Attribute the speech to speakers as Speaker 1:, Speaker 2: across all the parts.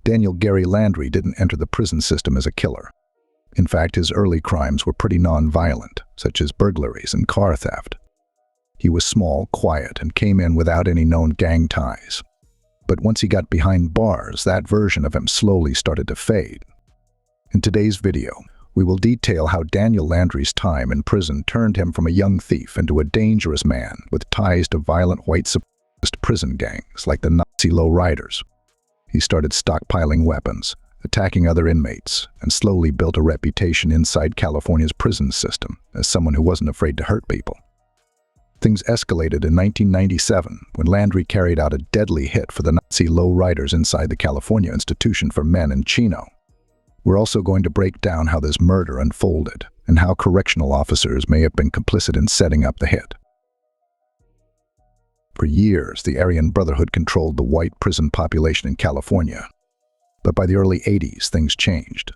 Speaker 1: Daniel Gary Landry didn't enter the prison system as a killer. In fact, his early crimes were pretty non-violent, such as burglaries and car theft. He was small, quiet, and came in without any known gang ties. But once he got behind bars, that version of him slowly started to fade. In today's video, we will detail how Daniel Landry's time in prison turned him from a young thief into a dangerous man with ties to violent white supremacist prison gangs like the Nazi low-riders. He started stockpiling weapons, attacking other inmates, and slowly built a reputation inside California's prison system as someone who wasn't afraid to hurt people. Things escalated in 1997 when Landry carried out a deadly hit for the Nazi low-riders inside the California Institution for Men in Chino. We're also going to break down how this murder unfolded and how correctional officers may have been complicit in setting up the hit. For years, the Aryan Brotherhood controlled the white prison population in California. But by the early 80s, things changed.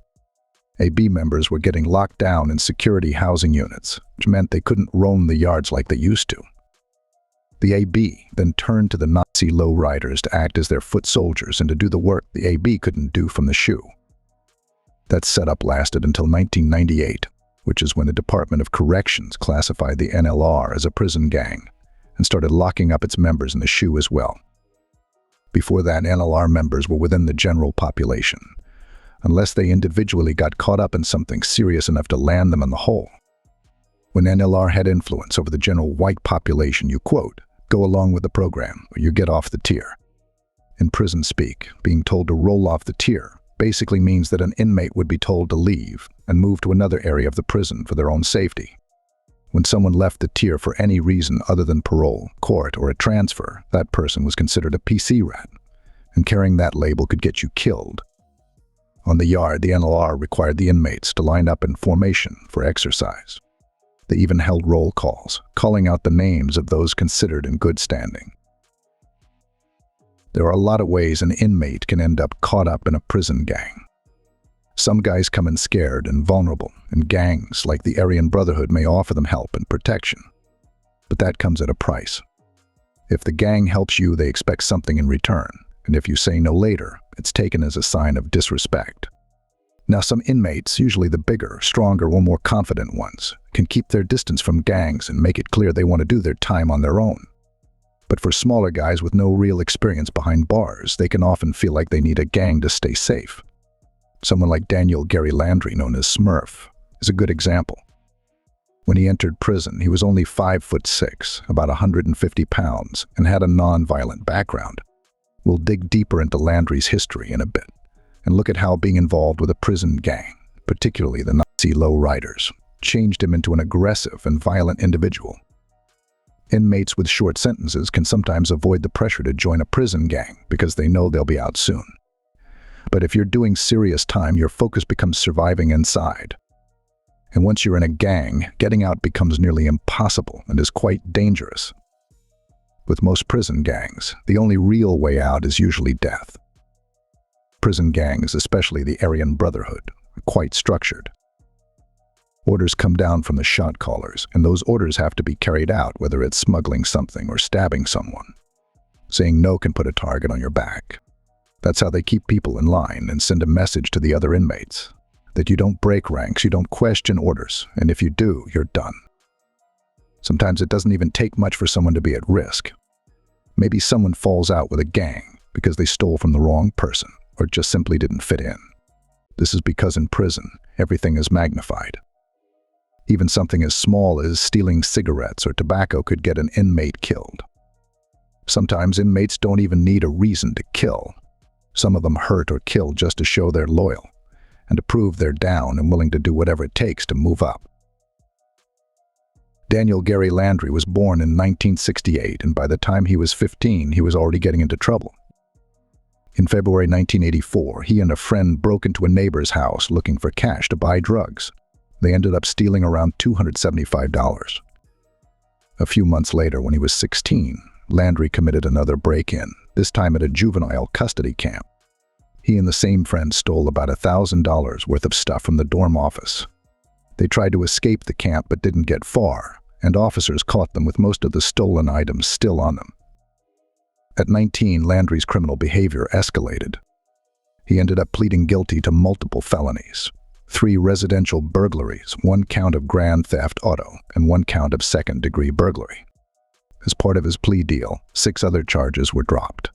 Speaker 1: AB members were getting locked down in security housing units, which meant they couldn't roam the yards like they used to. The AB then turned to the Nazi low-riders to act as their foot soldiers and to do the work the AB couldn't do from the SHU. That setup lasted until 1998, which is when the Department of Corrections classified the NLR as a prison gang and started locking up its members in the SHU as well. Before that, NLR members were within the general population, unless they individually got caught up in something serious enough to land them in the hole. When NLR had influence over the general white population, you, quote, go along with the program or you get off the tier. In prison speak, being told to roll off the tier basically means that an inmate would be told to leave and move to another area of the prison for their own safety. When someone left the tier for any reason other than parole, court, or a transfer, that person was considered a PC rat, and carrying that label could get you killed. On the yard, the NLR required the inmates to line up in formation for exercise. They even held roll calls, calling out the names of those considered in good standing. There are a lot of ways an inmate can end up caught up in a prison gang. Some guys come in scared and vulnerable, and gangs like the Aryan Brotherhood may offer them help and protection. But that comes at a price. If the gang helps you, they expect something in return, and if you say no later, it's taken as a sign of disrespect. Now, some inmates, usually the bigger, stronger, or more confident ones, can keep their distance from gangs and make it clear they want to do their time on their own. But for smaller guys with no real experience behind bars, they can often feel like they need a gang to stay safe. Someone like Daniel Gary Landry, known as Smurf, is a good example. When he entered prison, he was only 5'6", about 150 pounds, and had a non-violent background. We'll dig deeper into Landry's history in a bit, and look at how being involved with a prison gang, particularly the Nazi low-riders, changed him into an aggressive and violent individual. Inmates with short sentences can sometimes avoid the pressure to join a prison gang because they know they'll be out soon. But if you're doing serious time, your focus becomes surviving inside. And once you're in a gang, getting out becomes nearly impossible and is quite dangerous. With most prison gangs, the only real way out is usually death. Prison gangs, especially the Aryan Brotherhood, are quite structured. Orders come down from the shot callers, and those orders have to be carried out, whether it's smuggling something or stabbing someone. Saying no can put a target on your back. That's how they keep people in line and send a message to the other inmates that you don't break ranks, you don't question orders, and if you do, you're done. Sometimes it doesn't even take much for someone to be at risk. Maybe someone falls out with a gang because they stole from the wrong person or just simply didn't fit in. This is because in prison, everything is magnified. Even something as small as stealing cigarettes or tobacco could get an inmate killed. Sometimes inmates don't even need a reason to kill. Some of them hurt or kill just to show they're loyal and to prove they're down and willing to do whatever it takes to move up. Daniel Gary Landry was born in 1968, and by the time he was 15, he was already getting into trouble. In February 1984, he and a friend broke into a neighbor's house looking for cash to buy drugs. They ended up stealing around $275. A few months later, when he was 16, Landry committed another break-in, this time at a juvenile custody camp. He and the same friend stole about $1,000 worth of stuff from the dorm office. They tried to escape the camp but didn't get far, and officers caught them with most of the stolen items still on them. At 19, Landry's criminal behavior escalated. He ended up pleading guilty to multiple felonies: 3 residential burglaries, 1 count of grand theft auto, and 1 count of second-degree burglary. As part of his plea deal, 6 other charges were dropped.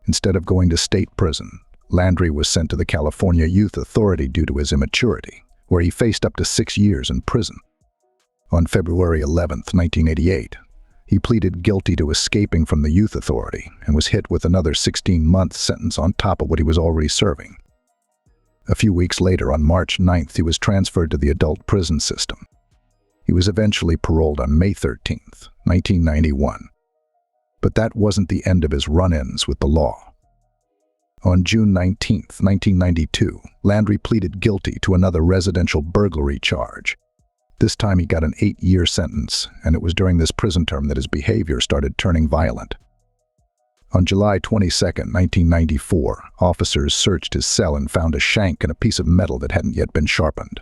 Speaker 1: Instead of going to state prison, Landry was sent to the California Youth Authority due to his immaturity, where he faced up to 6 years in prison. On February 11, 1988, he pleaded guilty to escaping from the Youth Authority and was hit with another 16-month sentence on top of what he was already serving. A few weeks later, on March 9th, he was transferred to the adult prison system. He was eventually paroled on May 13, 1991. But that wasn't the end of his run-ins with the law. On June 19, 1992, Landry pleaded guilty to another residential burglary charge. This time he got an 8-year sentence, and it was during this prison term that his behavior started turning violent. On July 22, 1994, officers searched his cell and found a shank and a piece of metal that hadn't yet been sharpened.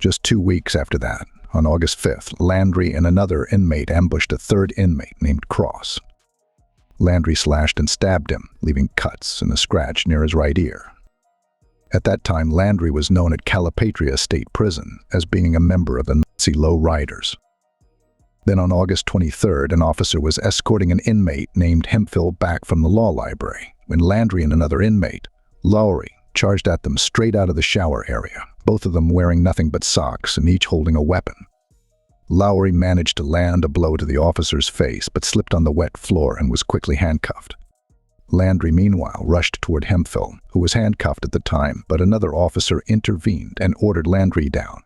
Speaker 1: Just 2 weeks after that, on August 5th, Landry and another inmate ambushed a third inmate named Cross. Landry slashed and stabbed him, leaving cuts and a scratch near his right ear. At that time, Landry was known at Calipatria State Prison as being a member of the Nazi Low Riders. Then on August 23rd, an officer was escorting an inmate named Hemphill back from the law library when Landry and another inmate, Lowry, charged at them straight out of the shower area, both of them wearing nothing but socks and each holding a weapon. Lowry managed to land a blow to the officer's face but slipped on the wet floor and was quickly handcuffed. Landry, meanwhile, rushed toward Hemphill, who was handcuffed at the time, but another officer intervened and ordered Landry down.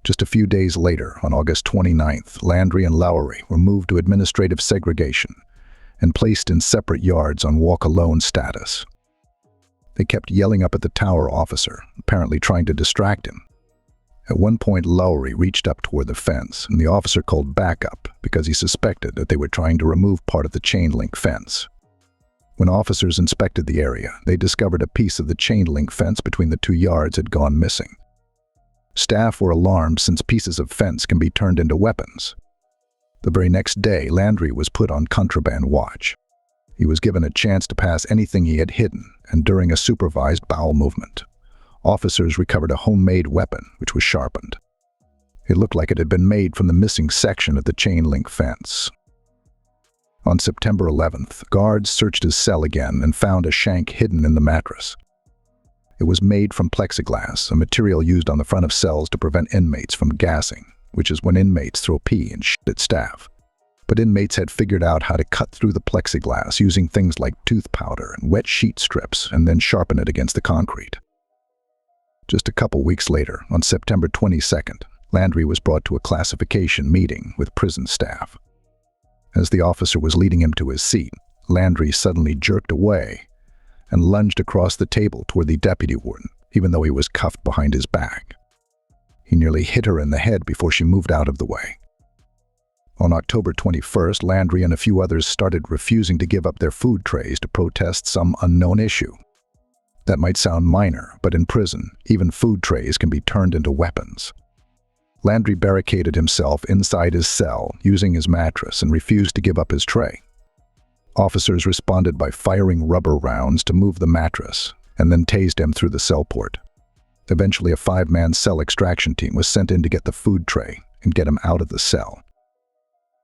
Speaker 1: Just a few days later, on August 29th, Landry and Lowry were moved to administrative segregation and placed in separate yards on walk-alone status. They kept yelling up at the tower officer, apparently trying to distract him. At one point, Lowry reached up toward the fence, and the officer called backup because he suspected that they were trying to remove part of the chain-link fence. When officers inspected the area, they discovered a piece of the chain-link fence between the 2 yards had gone missing. Staff were alarmed since pieces of fence can be turned into weapons. The very next day, Landry was put on contraband watch. He was given a chance to pass anything he had hidden, and during a supervised bowel movement, officers recovered a homemade weapon which was sharpened. It looked like it had been made from the missing section of the chain-link fence. On September 11th, guards searched his cell again and found a shank hidden in the mattress. It was made from plexiglass, a material used on the front of cells to prevent inmates from gassing, which is when inmates throw pee and shit at staff. But inmates had figured out how to cut through the plexiglass using things like tooth powder and wet sheet strips and then sharpen it against the concrete. Just a couple weeks later, on September 22nd, Landry was brought to a classification meeting with prison staff. As the officer was leading him to his seat, Landry suddenly jerked away and lunged across the table toward the deputy warden, even though he was cuffed behind his back. He nearly hit her in the head before she moved out of the way. On October 21st, Landry and a few others started refusing to give up their food trays to protest some unknown issue. That might sound minor, but in prison, even food trays can be turned into weapons. Landry barricaded himself inside his cell using his mattress and refused to give up his tray. Officers responded by firing rubber rounds to move the mattress and then tased him through the cell port. Eventually, a 5-man cell extraction team was sent in to get the food tray and get him out of the cell.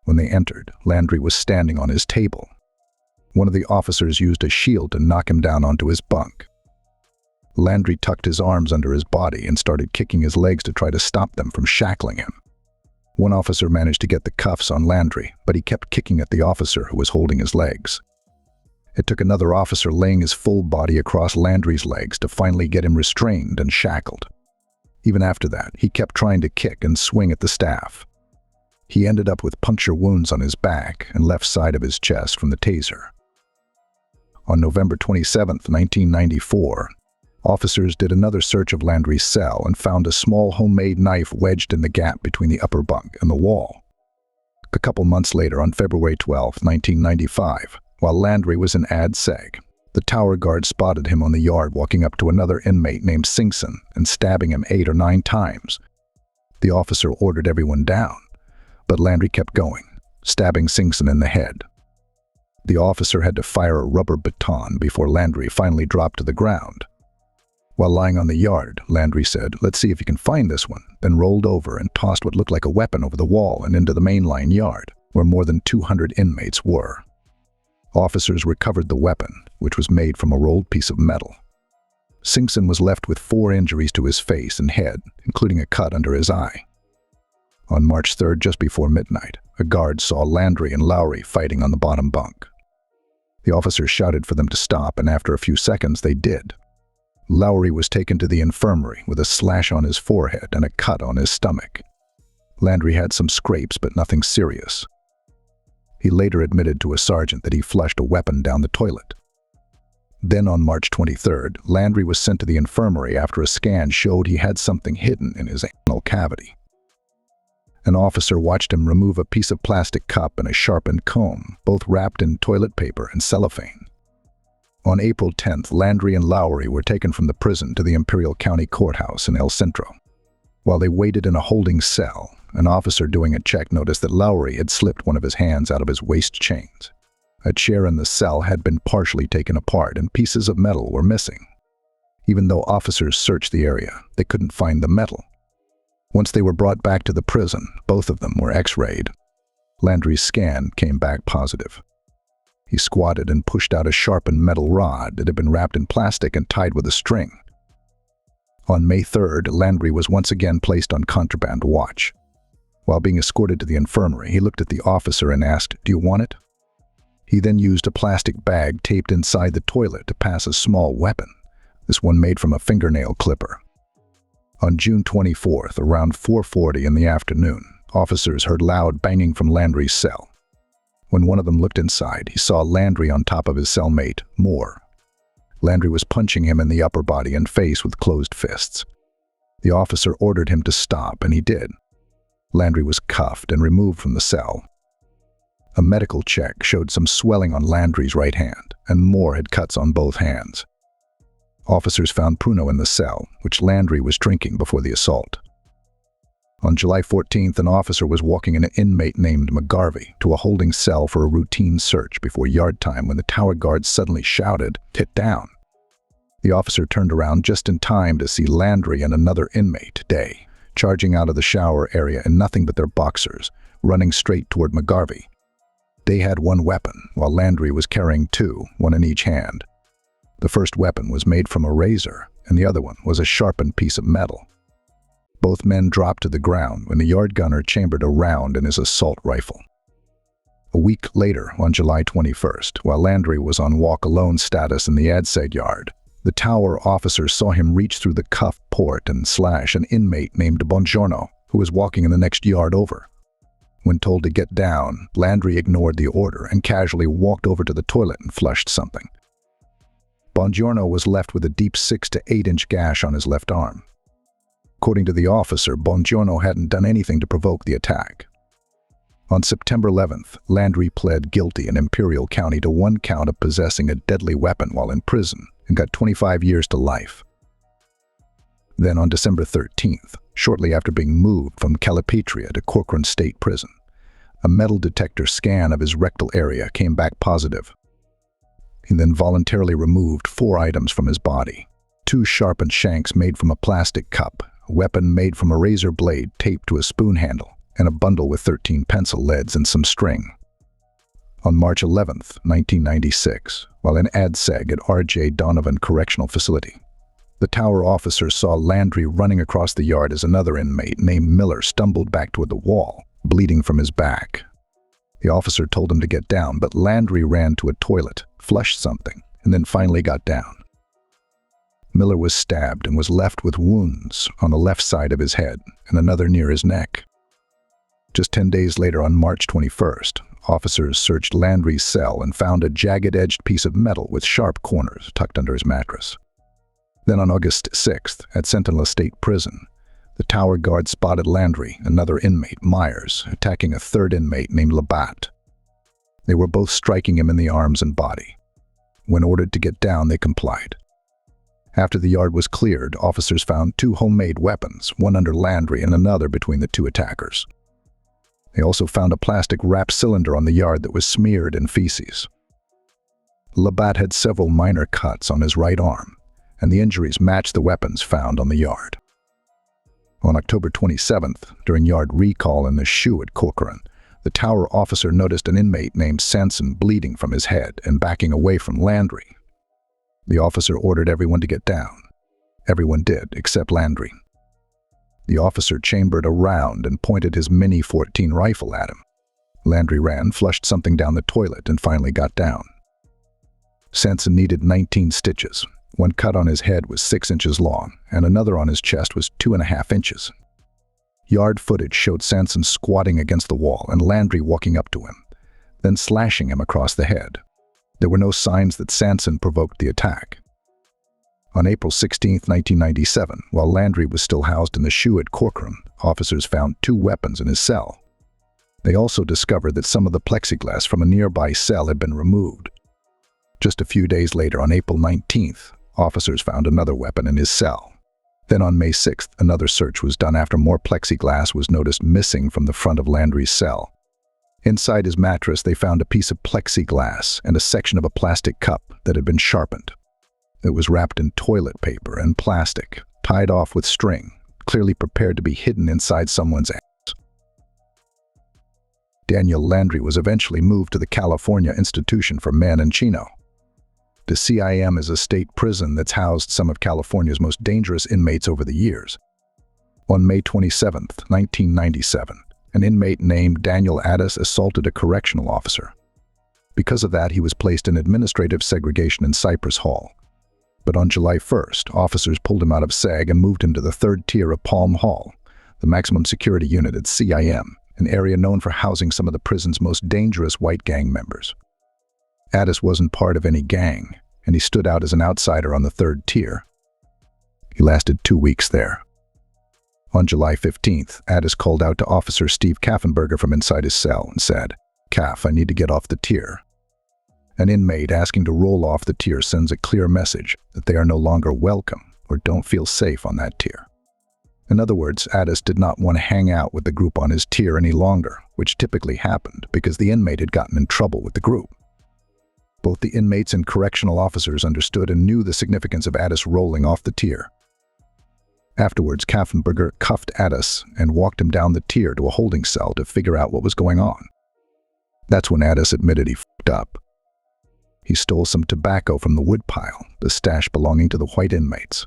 Speaker 1: When they entered, Landry was standing on his table. One of the officers used a shield to knock him down onto his bunk. Landry tucked his arms under his body and started kicking his legs to try to stop them from shackling him. One officer managed to get the cuffs on Landry, but he kept kicking at the officer who was holding his legs. It took another officer laying his full body across Landry's legs to finally get him restrained and shackled. Even after that, he kept trying to kick and swing at the staff. He ended up with puncture wounds on his back and left side of his chest from the taser. On November 27, 1994, officers did another search of Landry's cell and found a small homemade knife wedged in the gap between the upper bunk and the wall. A couple months later, on February 12, 1995, while Landry was in Ad Seg, the tower guard spotted him on the yard walking up to another inmate named Singson and stabbing him 8 or 9 times. The officer ordered everyone down, but Landry kept going, stabbing Singson in the head. The officer had to fire a rubber baton before Landry finally dropped to the ground. While lying on the yard, Landry said, "Let's see if you can find this one," then rolled over and tossed what looked like a weapon over the wall and into the mainline yard, where more than 200 inmates were. Officers recovered the weapon, which was made from a rolled piece of metal. Singson was left with 4 injuries to his face and head, including a cut under his eye. On March 3rd, just before midnight, a guard saw Landry and Lowry fighting on the bottom bunk. The officers shouted for them to stop, and after a few seconds, they did. Lowry was taken to the infirmary with a slash on his forehead and a cut on his stomach. Landry had some scrapes, but nothing serious. He later admitted to a sergeant that he flushed a weapon down the toilet. Then on March 23rd, Landry was sent to the infirmary after a scan showed he had something hidden in his anal cavity. An officer watched him remove a piece of plastic cup and a sharpened comb, both wrapped in toilet paper and cellophane. On April 10th, Landry and Lowry were taken from the prison to the Imperial County Courthouse in El Centro. While they waited in a holding cell, an officer doing a check noticed that Lowry had slipped one of his hands out of his waist chains. A chair in the cell had been partially taken apart and pieces of metal were missing. Even though officers searched the area, they couldn't find the metal. Once they were brought back to the prison, both of them were x-rayed. Landry's scan came back positive. He squatted and pushed out a sharpened metal rod that had been wrapped in plastic and tied with a string. On May 3rd, Landry was once again placed on contraband watch. While being escorted to the infirmary, he looked at the officer and asked, "Do you want it?" He then used a plastic bag taped inside the toilet to pass a small weapon, this one made from a fingernail clipper. On June 24th, around 4:40 in the afternoon, officers heard loud banging from Landry's cell. When one of them looked inside, he saw Landry on top of his cellmate, Moore. Landry was punching him in the upper body and face with closed fists. The officer ordered him to stop, and he did. Landry was cuffed and removed from the cell. A medical check showed some swelling on Landry's right hand, and Moore had cuts on both hands. Officers found Pruno in the cell, which Landry was drinking before the assault. On July 14th, an officer was walking an inmate named McGarvey to a holding cell for a routine search before yard time when the tower guard suddenly shouted, "Sit down." The officer turned around just in time to see Landry and another inmate, Day, charging out of the shower area in nothing but their boxers, running straight toward McGarvey. They had one weapon, while Landry was carrying 2, one in each hand. The first weapon was made from a razor, and the other one was a sharpened piece of metal. Both men dropped to the ground when the yard gunner chambered a round in his assault rifle. A week later, on July 21st, while Landry was on walk-alone status in the ADSEG yard, the tower officers saw him reach through the cuff port and slash an inmate named Bongiorno, who was walking in the next yard over. When told to get down, Landry ignored the order and casually walked over to the toilet and flushed something. Bongiorno was left with a deep 6 to 8 inch gash on his left arm. According to the officer, Bongiorno hadn't done anything to provoke the attack. On September 11th, Landry pled guilty in Imperial County to 1 count of possessing a deadly weapon while in prison and got 25 years to life. Then on December 13th, shortly after being moved from Calipatria to Corcoran State Prison, a metal detector scan of his rectal area came back positive. He then voluntarily removed 4 items from his body: 2 sharpened shanks made from a plastic cup, a weapon made from a razor blade taped to a spoon handle, and a bundle with 13 pencil leads and some string. On March 11th, 1996, while in ADSEG at R.J. Donovan Correctional Facility, the tower officer saw Landry running across the yard as another inmate named Miller stumbled back toward the wall, bleeding from his back. The officer told him to get down, but Landry ran to a toilet, flushed something, and then finally got down. Miller was stabbed and was left with wounds on the left side of his head and another near his neck. Just 10 days later, on March 21st, officers searched Landry's cell and found a jagged-edged piece of metal with sharp corners tucked under his mattress. Then on August 6th, at Sentinel State Prison, the tower guard spotted Landry, another inmate, Myers, attacking a 3rd inmate named Labatt. They were both striking him in the arms and body. When ordered to get down, they complied. After the yard was cleared, officers found 2 homemade weapons, one under Landry and another between the 2 attackers. They also found a plastic wrap cylinder on the yard that was smeared in feces. Labatt had several minor cuts on his right arm, and the injuries matched the weapons found on the yard. On October 27th, during yard recall in the shoe at Corcoran, the tower officer noticed an inmate named Sanson bleeding from his head and backing away from Landry. The officer ordered everyone to get down. Everyone did, except Landry. The officer chambered a round and pointed his Mini 14 rifle at him. Landry ran, flushed something down the toilet, and finally got down. Sanson needed 19 stitches. One cut on his head was 6 inches long, and another on his chest was 2.5 inches. Yard footage showed Sanson squatting against the wall and Landry walking up to him, then slashing him across the head. There were no signs that Sanson provoked the attack. On April 16, 1997, while Landry was still housed in the shoe at Corcoran, officers found 2 weapons in his cell. They also discovered that some of the plexiglass from a nearby cell had been removed. Just a few days later, on April 19th, officers found another weapon in his cell. Then on May 6th, another search was done after more plexiglass was noticed missing from the front of Landry's cell. Inside his mattress, they found a piece of plexiglass and a section of a plastic cup that had been sharpened. It was wrapped in toilet paper and plastic, tied off with string, clearly prepared to be hidden inside someone's ass. Daniel Landry was eventually moved to the California Institution for Men in Chino. The CIM is a state prison that's housed some of California's most dangerous inmates over the years. On May 27, 1997, an inmate named Daniel Addis assaulted a correctional officer. Because of that, he was placed in administrative segregation in Cypress Hall. But on July 1st, officers pulled him out of SEG and moved him to the 3rd tier of Palm Hall, the maximum security unit at CIM, an area known for housing some of the prison's most dangerous white gang members. Addis wasn't part of any gang, and he stood out as an outsider on the 3rd tier. He lasted 2 weeks there. On July 15th, Addis called out to Officer Steve Kaffenberger from inside his cell and said, "Kaff, I need to get off the tier." An inmate asking to roll off the tier sends a clear message that they are no longer welcome or don't feel safe on that tier. In other words, Addis did not want to hang out with the group on his tier any longer, which typically happened because the inmate had gotten in trouble with the group. Both the inmates and correctional officers understood and knew the significance of Addis rolling off the tier. Afterwards, Kaffenberger cuffed Addis and walked him down the tier to a holding cell to figure out what was going on. That's when Addis admitted he fucked up. He stole some tobacco from the woodpile, the stash belonging to the white inmates.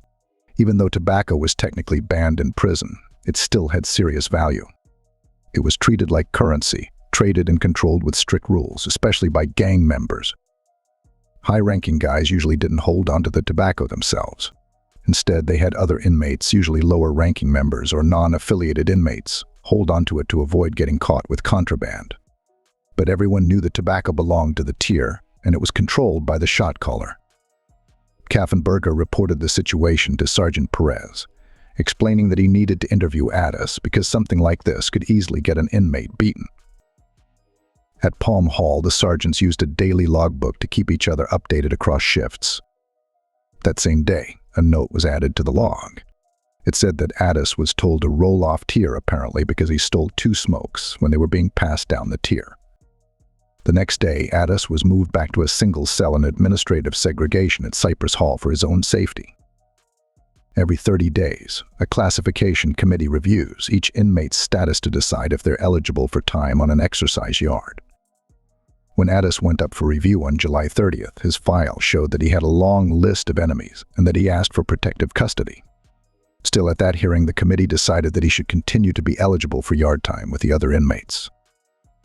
Speaker 1: Even though tobacco was technically banned in prison, it still had serious value. It was treated like currency, traded and controlled with strict rules, especially by gang members. High-ranking guys usually didn't hold onto the tobacco themselves. Instead, they had other inmates, usually lower-ranking members or non-affiliated inmates, hold onto it to avoid getting caught with contraband. But everyone knew the tobacco belonged to the tier, and it was controlled by the shot caller. Kaffenberger reported the situation to Sergeant Perez, explaining that he needed to interview Addis because something like this could easily get an inmate beaten. At Palm Hall, the sergeants used a daily logbook to keep each other updated across shifts. That same day, a note was added to the log. It said that Addis was told to roll off tier apparently because he stole 2 smokes when they were being passed down the tier. The next day, Addis was moved back to a single cell in administrative segregation at Cypress Hall for his own safety. Every 30 days, a classification committee reviews each inmate's status to decide if they're eligible for time on an exercise yard. When Addis went up for review on July 30th, his file showed that he had a long list of enemies and that he asked for protective custody. Still, at that hearing, the committee decided that he should continue to be eligible for yard time with the other inmates.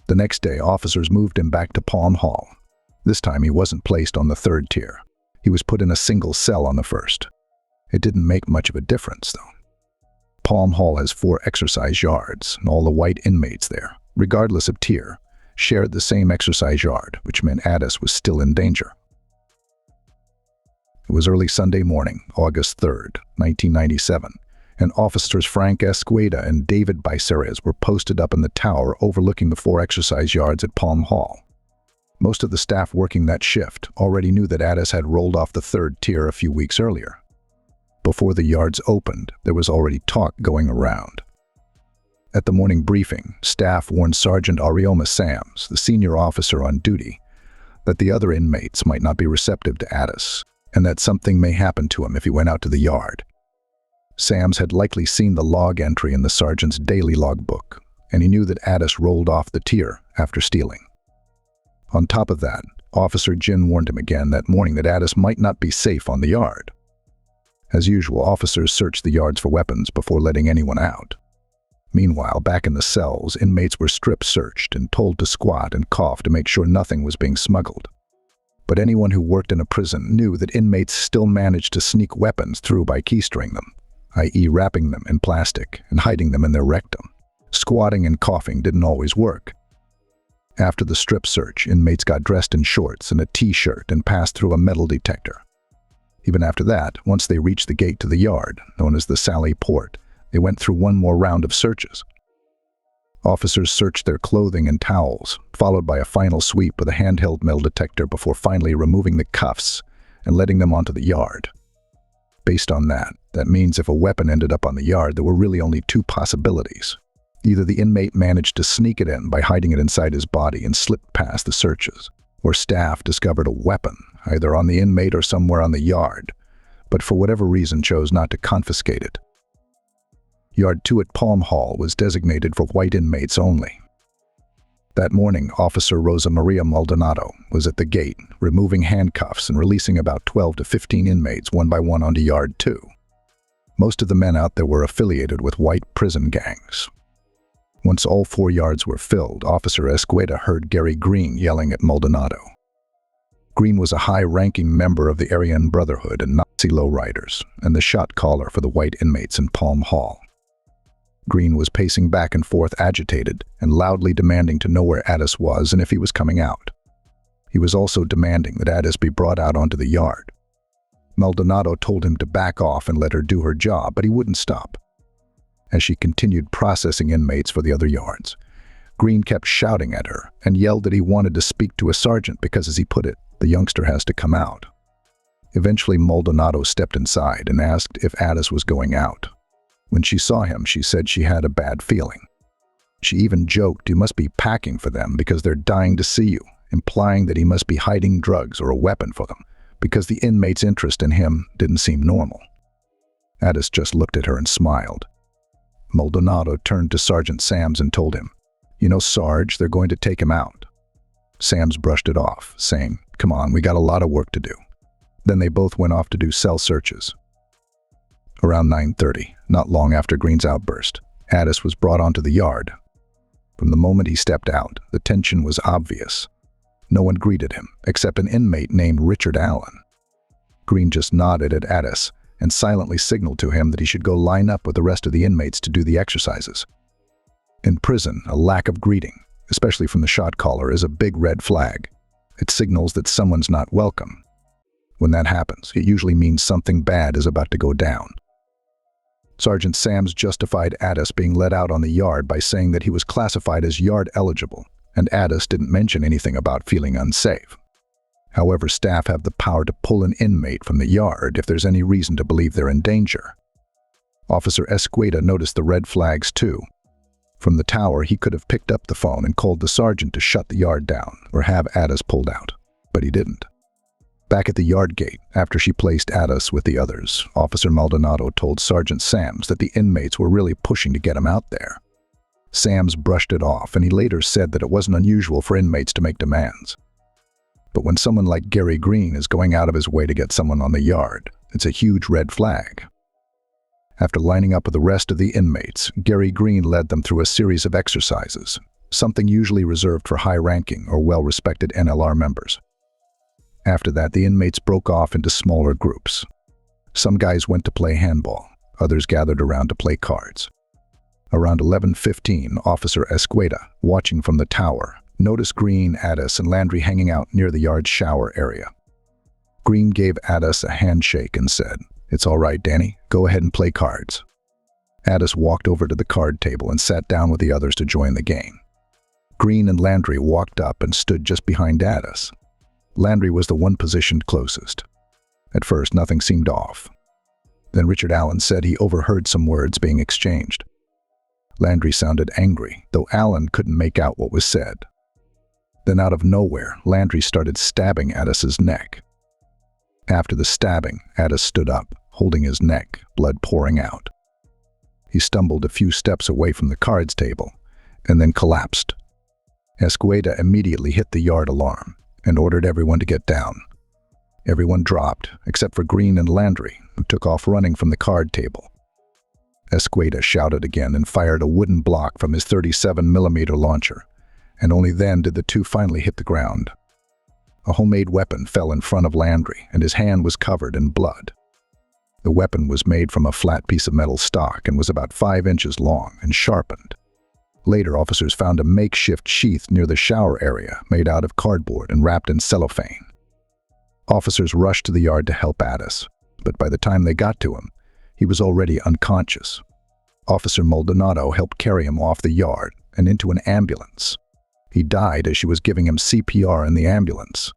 Speaker 1: The next day, officers moved him back to Palm Hall. This time, he wasn't placed on the 3rd tier. He was put in a single cell on the 1st. It didn't make much of a difference, though. Palm Hall has 4 exercise yards, and all the white inmates there, regardless of tier, shared the same exercise yard, which meant Addis was still in danger. It was early Sunday morning, August 3rd, 1997, and officers Frank Esqueda and David Biceres were posted up in the tower overlooking the 4 exercise yards at Palm Hall. Most of the staff working that shift already knew that Addis had rolled off the 3rd tier a few weeks earlier. Before the yards opened, there was already talk going around. At the morning briefing, staff warned Sergeant Arioma Sams, the senior officer on duty, that the other inmates might not be receptive to Addis, and that something may happen to him if he went out to the yard. Sams had likely seen the log entry in the sergeant's daily logbook, and he knew that Addis rolled off the tier after stealing. On top of that, Officer Jin warned him again that morning that Addis might not be safe on the yard. As usual, officers searched the yards for weapons before letting anyone out. Meanwhile, back in the cells, inmates were strip-searched and told to squat and cough to make sure nothing was being smuggled. But anyone who worked in a prison knew that inmates still managed to sneak weapons through by keystring them, i.e. wrapping them in plastic and hiding them in their rectum. Squatting and coughing didn't always work. After the strip search, inmates got dressed in shorts and a t-shirt and passed through a metal detector. Even after that, once they reached the gate to the yard, known as the Sally Port, they went through one more round of searches. Officers searched their clothing and towels, followed by a final sweep with a handheld metal detector before finally removing the cuffs and letting them onto the yard. Based on that means if a weapon ended up on the yard, there were really only two possibilities. Either the inmate managed to sneak it in by hiding it inside his body and slipped past the searches, or staff discovered a weapon, either on the inmate or somewhere on the yard, but for whatever reason chose not to confiscate it. Yard 2 at Palm Hall was designated for white inmates only. That morning, Officer Rosa Maria Maldonado was at the gate, removing handcuffs and releasing about 12 to 15 inmates one by one onto Yard 2. Most of the men out there were affiliated with white prison gangs. Once all 4 yards were filled, Officer Esqueda heard Gary Green yelling at Maldonado. Green was a high-ranking member of the Aryan Brotherhood and Nazi lowriders, and the shot caller for the white inmates in Palm Hall. Green was pacing back and forth agitated and loudly demanding to know where Addis was and if he was coming out. He was also demanding that Addis be brought out onto the yard. Maldonado told him to back off and let her do her job, but he wouldn't stop. As she continued processing inmates for the other yards, Green kept shouting at her and yelled that he wanted to speak to a sergeant because, as he put it, the youngster has to come out. Eventually, Maldonado stepped inside and asked if Addis was going out. When she saw him, she said she had a bad feeling. She even joked, "You must be packing for them because they're dying to see you," implying that he must be hiding drugs or a weapon for them, because the inmate's interest in him didn't seem normal. Addis just looked at her and smiled. Maldonado turned to Sergeant Sams and told him, "You know, Sarge, they're going to take him out." Sams brushed it off, saying, "Come on, we got a lot of work to do." Then they both went off to do cell searches. Around 9:30, not long after Green's outburst, Addis was brought onto the yard. From the moment he stepped out, the tension was obvious. No one greeted him, except an inmate named Richard Allen. Green just nodded at Addis and silently signaled to him that he should go line up with the rest of the inmates to do the exercises. In prison, a lack of greeting, especially from the shot caller, is a big red flag. It signals that someone's not welcome. When that happens, it usually means something bad is about to go down. Sergeant Sams justified Addis being let out on the yard by saying that he was classified as yard eligible, and Addis didn't mention anything about feeling unsafe. However, staff have the power to pull an inmate from the yard if there's any reason to believe they're in danger. Officer Esqueda noticed the red flags too. From the tower, he could have picked up the phone and called the sergeant to shut the yard down or have Addis pulled out, but he didn't. Back at the yard gate, after she placed Addis with the others, Officer Maldonado told Sergeant Sams that the inmates were really pushing to get him out there. Sams brushed it off, and he later said that it wasn't unusual for inmates to make demands. But when someone like Gary Green is going out of his way to get someone on the yard, it's a huge red flag. After lining up with the rest of the inmates, Gary Green led them through a series of exercises, something usually reserved for high-ranking or well-respected NLR members. After that, the inmates broke off into smaller groups. Some guys went to play handball, others gathered around to play cards. Around 11:15, Officer Esqueda, watching from the tower, noticed Green, Addis, and Landry hanging out near the yard's shower area. Green gave Addis a handshake and said, "It's all right, Danny. Go ahead and play cards." Addis walked over to the card table and sat down with the others to join the game. Green and Landry walked up and stood just behind Addis. Landry was the one positioned closest. At first, nothing seemed off. Then Richard Allen said he overheard some words being exchanged. Landry sounded angry, though Allen couldn't make out what was said. Then out of nowhere, Landry started stabbing Addis's neck. After the stabbing, Addis stood up, holding his neck, blood pouring out. He stumbled a few steps away from the cards table, and then collapsed. Escalation immediately hit the yard alarm and ordered everyone to get down. Everyone dropped, except for Green and Landry, who took off running from the card table. Escalation shouted again and fired a wooden block from his 37mm launcher, and only then did the two finally hit the ground. A homemade weapon fell in front of Landry, and his hand was covered in blood. The weapon was made from a flat piece of metal stock and was about 5 inches long and sharpened. Later, officers found a makeshift sheath near the shower area made out of cardboard and wrapped in cellophane. Officers rushed to the yard to help Addis, but by the time they got to him, he was already unconscious. Officer Maldonado helped carry him off the yard and into an ambulance. He died as she was giving him CPR in the ambulance.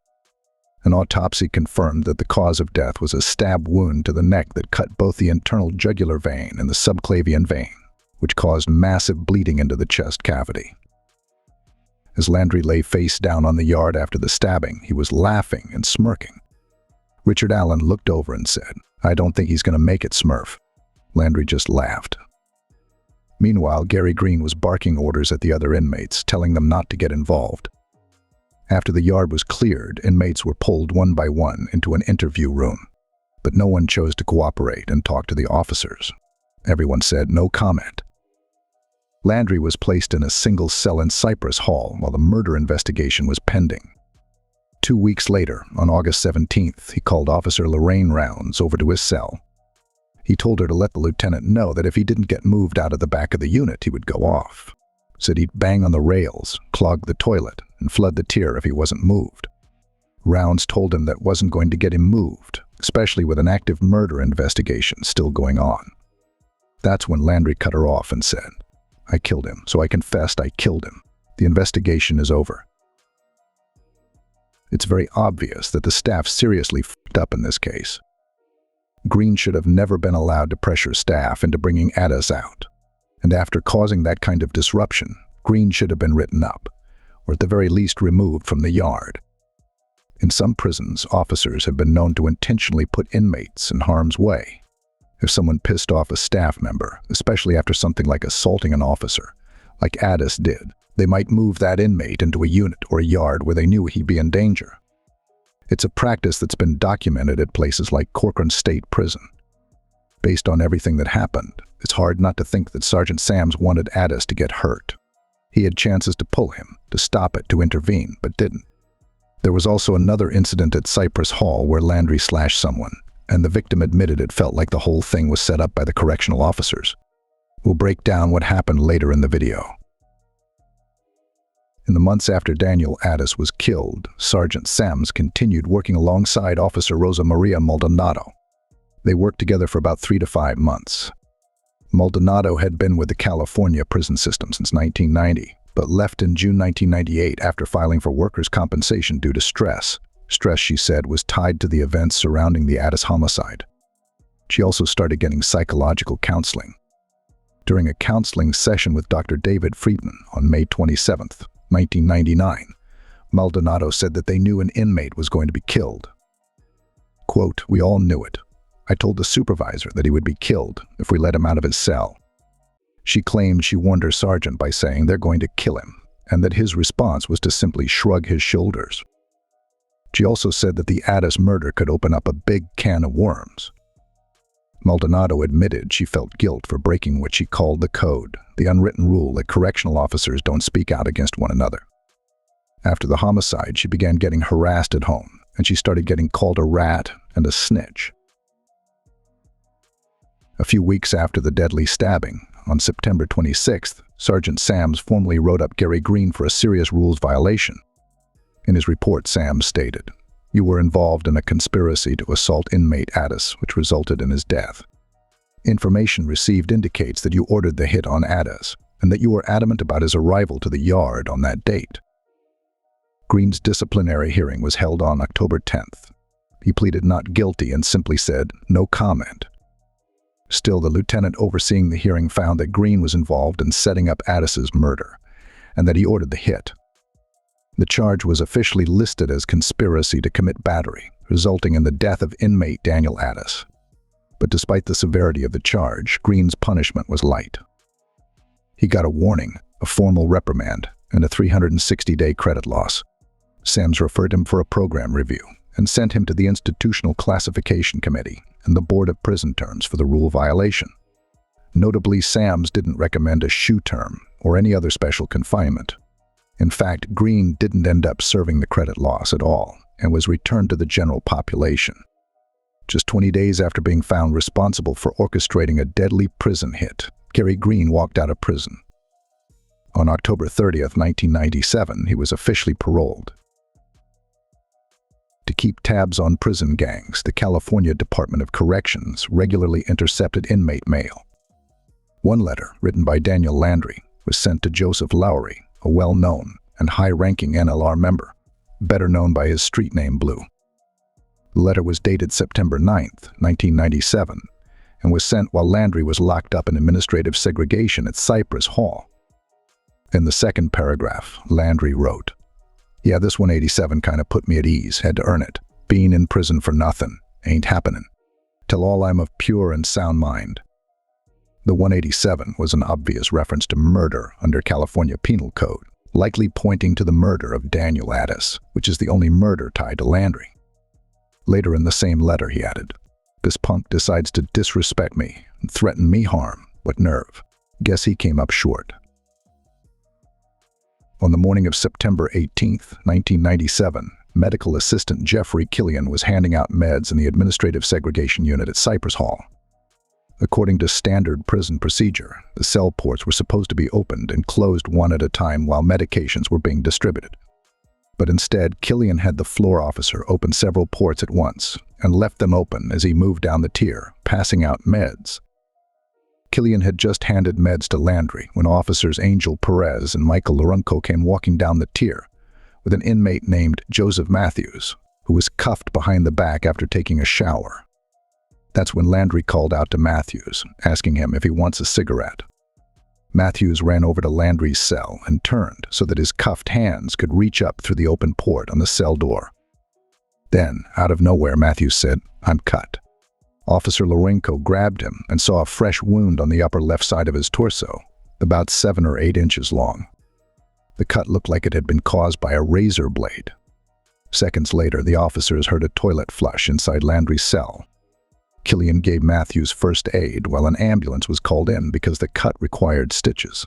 Speaker 1: An autopsy confirmed that the cause of death was a stab wound to the neck that cut both the internal jugular vein and the subclavian vein, which caused massive bleeding into the chest cavity. As Landry lay face down on the yard after the stabbing, he was laughing and smirking. Richard Allen looked over and said, "I don't think he's going to make it, Smurf." Landry just laughed. Meanwhile, Gary Green was barking orders at the other inmates, telling them not to get involved. After the yard was cleared, inmates were pulled one by one into an interview room, but no one chose to cooperate and talk to the officers. Everyone said no comment. Landry was placed in a single cell in Cypress Hall while the murder investigation was pending. 2 weeks later, on August 17th, he called Officer Lorraine Rounds over to his cell. He told her to let the lieutenant know that if he didn't get moved out of the back of the unit, he would go off. Said he'd bang on the rails, clog the toilet, and flood the tier if he wasn't moved. Rounds told him that wasn't going to get him moved, especially with an active murder investigation still going on. That's when Landry cut her off and said, "I killed him, so I confessed I killed him. The investigation is over." It's very obvious that the staff seriously f***ed up in this case. Green should have never been allowed to pressure staff into bringing Addis out. And after causing that kind of disruption, Green should have been written up, or at the very least removed from the yard. In some prisons, officers have been known to intentionally put inmates in harm's way. If someone pissed off a staff member, especially after something like assaulting an officer, like Addis did, they might move that inmate into a unit or a yard where they knew he'd be in danger. It's a practice that's been documented at places like Corcoran State Prison. Based on everything that happened, it's hard not to think that Sergeant Sams wanted Addis to get hurt. He had chances to pull him, to stop it, to intervene, but didn't. There was also another incident at Cypress Hall where Landry slashed someone, and the victim admitted it felt like the whole thing was set up by the correctional officers. We'll break down what happened later in the video. In the months after Daniel Addis was killed, Sergeant Sams continued working alongside Officer Rosa Maria Maldonado. They worked together for about 3 to 5 months. Maldonado had been with the California prison system since 1990, but left in June 1998 after filing for workers' compensation due to stress. Stress, she said, was tied to the events surrounding the Addis homicide. She also started getting psychological counseling. During a counseling session with Dr. David Friedman on May 27, 1999, Maldonado said that they knew an inmate was going to be killed. Quote, "We all knew it. I told the supervisor that he would be killed if we let him out of his cell." She claimed she warned her sergeant by saying they're going to kill him, and that his response was to simply shrug his shoulders. She also said that the Addis murder could open up a big can of worms. Maldonado admitted she felt guilt for breaking what she called the code, the unwritten rule that correctional officers don't speak out against one another. After the homicide, she began getting harassed at home, and she started getting called a rat and a snitch. A few weeks after the deadly stabbing, on September 26th, Sergeant Sams formally wrote up Gary Green for a serious rules violation. In his report, Sams stated, "You were involved in a conspiracy to assault inmate Addis, which resulted in his death. Information received indicates that you ordered the hit on Addis, and that you were adamant about his arrival to the yard on that date." Green's disciplinary hearing was held on October 10th. He pleaded not guilty and simply said, "No comment." Still, the lieutenant overseeing the hearing found that Green was involved in setting up Addis's murder, and that he ordered the hit. The charge was officially listed as conspiracy to commit battery, resulting in the death of inmate Daniel Addis. But despite the severity of the charge, Green's punishment was light. He got a warning, a formal reprimand, and a 360-day credit loss. SAMS referred him for a program review and sent him to the Institutional Classification Committee and the Board of Prison Terms for the rule violation. Notably, SAMS didn't recommend a shoe term or any other special confinement. In fact, Green didn't end up serving the credit loss at all and was returned to the general population. Just 20 days after being found responsible for orchestrating a deadly prison hit, Gary Green walked out of prison. On October 30th, 1997, he was officially paroled. To keep tabs on prison gangs, the California Department of Corrections regularly intercepted inmate mail. One letter, written by Daniel Landry, was sent to Joseph Lowry, a well-known and high-ranking NLR member, better known by his street name Blue. The letter was dated September 9th, 1997, and was sent while Landry was locked up in administrative segregation at Cypress Hall. In the second paragraph, Landry wrote, "Yeah, this 187 kinda put me at ease, had to earn it. Being in prison for nothing, ain't happening. Till all I'm of pure and sound mind." The 187 was an obvious reference to murder under California Penal Code, likely pointing to the murder of Daniel Addis, which is the only murder tied to Landry. Later in the same letter, he added, "This punk decides to disrespect me and threaten me harm. What nerve. Guess he came up short." On the morning of September 18th, 1997, medical assistant Jeffrey Killian was handing out meds in the administrative segregation unit at Cypress Hall. According to standard prison procedure, the cell ports were supposed to be opened and closed one at a time while medications were being distributed. But instead, Killian had the floor officer open several ports at once and left them open as he moved down the tier, passing out meds. Killian had just handed meds to Landry when officers Angel Perez and Michael Larunco came walking down the tier with an inmate named Joseph Matthews, who was cuffed behind the back after taking a shower. That's when Landry called out to Matthews, asking him if he wants a cigarette. Matthews ran over to Landry's cell and turned so that his cuffed hands could reach up through the open port on the cell door. Then, out of nowhere, Matthews said, "I'm cut." Officer Larunco grabbed him and saw a fresh wound on the upper left side of his torso, about 7 or 8 inches long. The cut looked like it had been caused by a razor blade. Seconds later, the officers heard a toilet flush inside Landry's cell. Killian gave Matthews first aid while an ambulance was called in because the cut required stitches.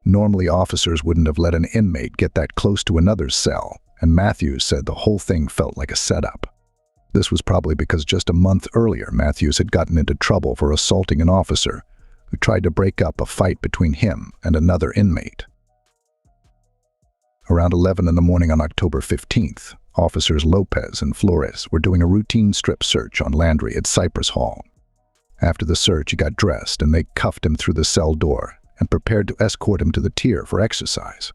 Speaker 1: Normally, officers wouldn't have let an inmate get that close to another's cell, and Matthews said the whole thing felt like a setup. This was probably because just a month earlier, Matthews had gotten into trouble for assaulting an officer who tried to break up a fight between him and another inmate. Around 11 in the morning on October 15th, officers Lopez and Flores were doing a routine strip search on Landry at Cypress Hall. After the search, he got dressed and they cuffed him through the cell door and prepared to escort him to the tier for exercise.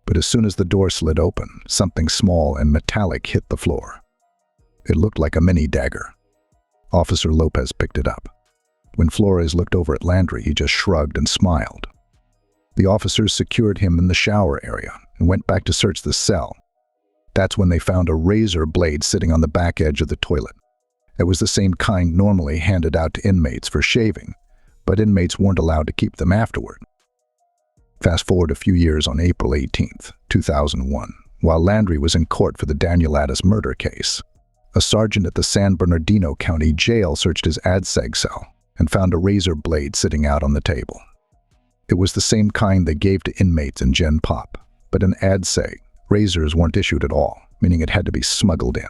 Speaker 1: But as soon as the door slid open, something small and metallic hit the floor. It looked like a mini dagger. Officer Lopez picked it up. When Flores looked over at Landry, he just shrugged and smiled. The officers secured him in the shower area and went back to search the cell. That's when they found a razor blade sitting on the back edge of the toilet. It was the same kind normally handed out to inmates for shaving, but inmates weren't allowed to keep them afterward. Fast forward a few years on April 18th, 2001, while Landry was in court for the Daniel Addis murder case. A sergeant at the San Bernardino County Jail searched his ADSEG cell and found a razor blade sitting out on the table. It was the same kind they gave to inmates in Gen Pop, but in ADSEG, razors weren't issued at all, meaning it had to be smuggled in.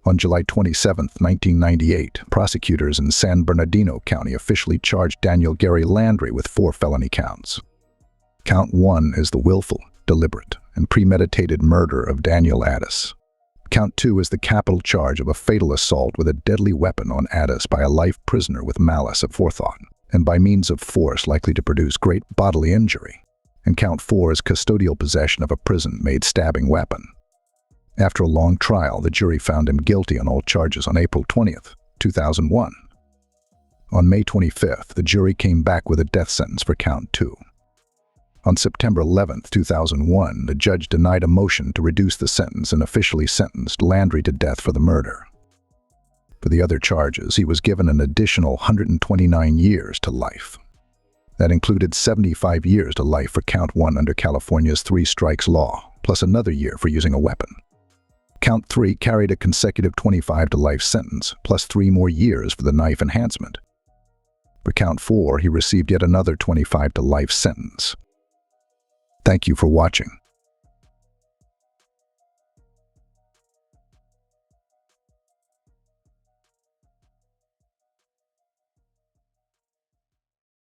Speaker 1: On July 27, 1998, prosecutors in San Bernardino County officially charged Daniel Gary Landry with 4 felony counts. Count 1 is the willful, deliberate, and premeditated murder of Daniel Addis. Count 2 is the capital charge of a fatal assault with a deadly weapon on Addis by a life prisoner with malice aforethought, and by means of force likely to produce great bodily injury. And Count 4 is custodial possession of a prison-made stabbing weapon. After a long trial, the jury found him guilty on all charges on April 20th, 2001. On May 25th, the jury came back with a death sentence for Count 2. On September 11, 2001, the judge denied a motion to reduce the sentence and officially sentenced Landry to death for the murder. For the other charges, he was given an additional 129 years to life. That included 75 years to life for Count 1 under California's 3 strikes law, plus another year for using a weapon. Count 3 carried a consecutive 25 to life sentence, plus 3 more years for the knife enhancement. For Count 4, he received yet another 25 to life sentence. Thank you for watching.